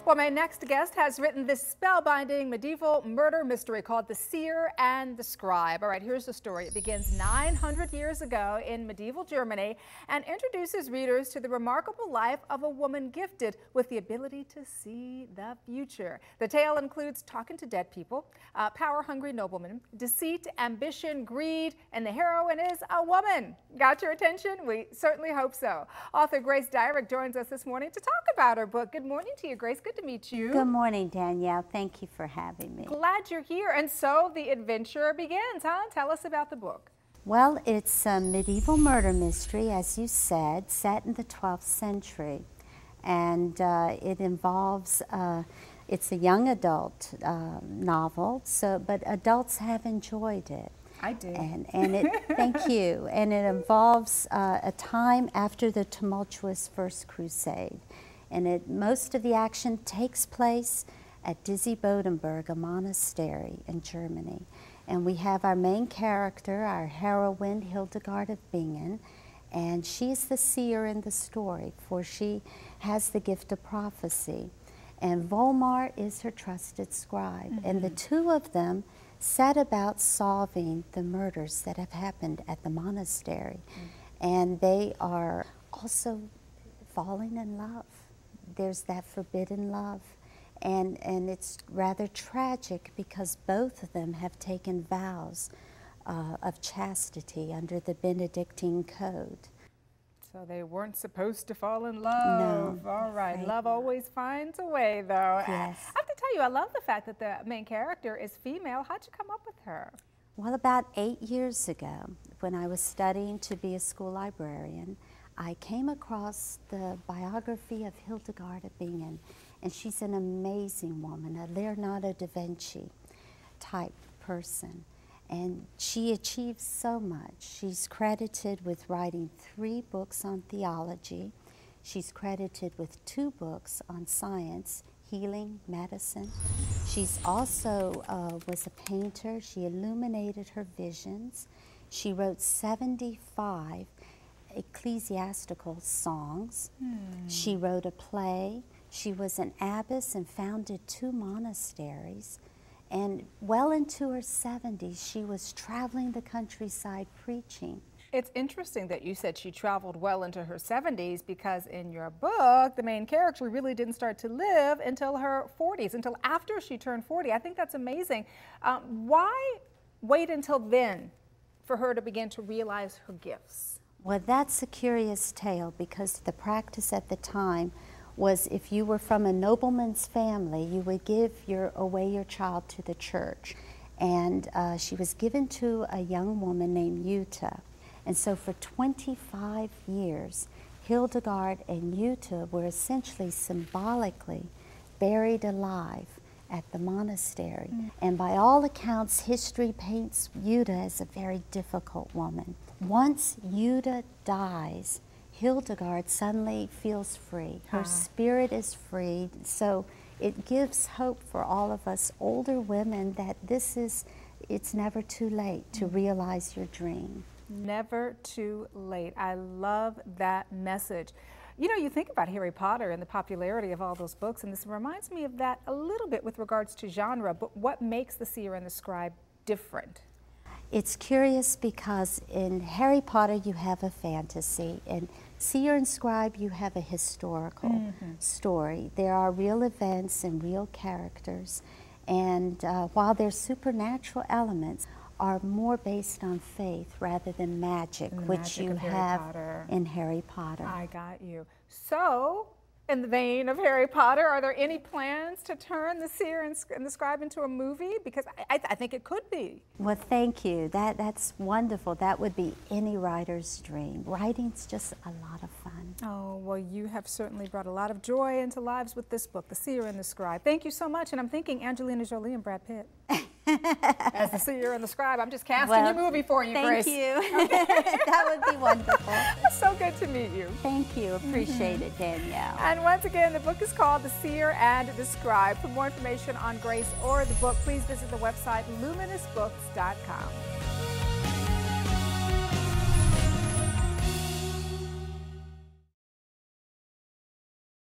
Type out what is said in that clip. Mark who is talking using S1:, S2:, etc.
S1: Well, my next guest has written this spellbinding medieval murder mystery called The Seer and the Scribe. All right, here's the story. It begins 900 years ago in medieval Germany and introduces readers to the remarkable life of a woman gifted with the ability to see the future. The tale includes talking to dead people, power-hungry noblemen, deceit, ambition, greed, and the heroine is a woman. Got your attention? We certainly hope so. Author Grace Dyrek joins us this morning to talk about her book. Good morning to you, Grace. Good to meet you.
S2: Good morning, Danielle. Thank you for having me.
S1: Glad you're here. And so the adventure begins, huh? Tell us about the book.
S2: Well, it's a medieval murder mystery, as you said, set in the 12th century. And it involves, it's a young adult novel, but adults have enjoyed it.
S1: I did.
S2: And it, thank you. And it involves a time after the tumultuous First Crusade. And most of the action takes place at Dizzy-Bodenberg, a monastery in Germany. And we have our main character, our heroine, Hildegard of Bingen, and she's the seer in the story, for she has the gift of prophecy. And Volmar is her trusted scribe. Mm-hmm. And the two of them set about solving the murders that have happened at the monastery. Mm-hmm. And they are also falling in love. There's that forbidden love. And it's rather tragic because both of them have taken vows of chastity under the Benedictine code.
S1: So they weren't supposed to fall in love.
S2: No.
S1: All right. Love always finds a way, though.
S2: Yes.
S1: I have to tell you, I love the fact that the main character is female. How'd you come up with her?
S2: Well, about 8 years ago, when I was studying to be a school librarian, I came across the biography of Hildegard of Bingen, and she's an amazing woman, a Leonardo da Vinci type person. And she achieved so much. She's credited with writing 3 books on theology. She's credited with 2 books on science, healing, medicine. She's also was a painter. She illuminated her visions. She wrote 75 ecclesiastical songs. She wrote a play. She was an abbess and founded 2 monasteries. And well into her 70s, she was traveling the countryside preaching.
S1: It's interesting that you said she traveled well into her 70s because in your book, the main character really didn't start to live until her 40s, until after she turned 40. I think that's amazing. Why wait until then for her to begin to realize her gifts?
S2: Well, that's a curious tale because the practice at the time was if you were from a nobleman's family, you would give away your child to the church. And she was given to a young woman named Jutta. And so for 25 years, Hildegard and Jutta were essentially symbolically buried alive at the monastery. And by all accounts, history paints Jutta as a very difficult woman. Once Jutta dies, Hildegard suddenly feels free. Her spirit is freed. So it gives hope for all of us older women that it's never too late to realize your dream.
S1: Never too late. I love that message. You know, you think about Harry Potter and the popularity of all those books, and this reminds me of that a little bit with regards to genre, but what makes The Seer and the Scribe different?
S2: It's curious because in Harry Potter you have a fantasy, and Seer and Scribe you have a historical story. There are real events and real characters, and while their supernatural elements are more based on faith rather than magic, which you have in Harry Potter.
S1: I got you. So, in the vein of Harry Potter, are there any plans to turn The Seer and the Scribe into a movie? Because I think it could be.
S2: Well, thank you. That's wonderful. That would be any writer's dream. Writing's just a lot of fun.
S1: Oh, well, you have certainly brought a lot of joy into lives with this book, The Seer and the Scribe. Thank you so much. And I'm thinking Angelina Jolie and Brad Pitt. As The Seer and the Scribe. I'm just casting your movie for you, Grace.
S2: Thank you. That would be wonderful.
S1: It's so good to meet you.
S2: Thank you. Appreciate it, Danielle.
S1: And once again, the book is called The Seer and the Scribe. For more information on Grace or the book, please visit the website luminousbooks.com.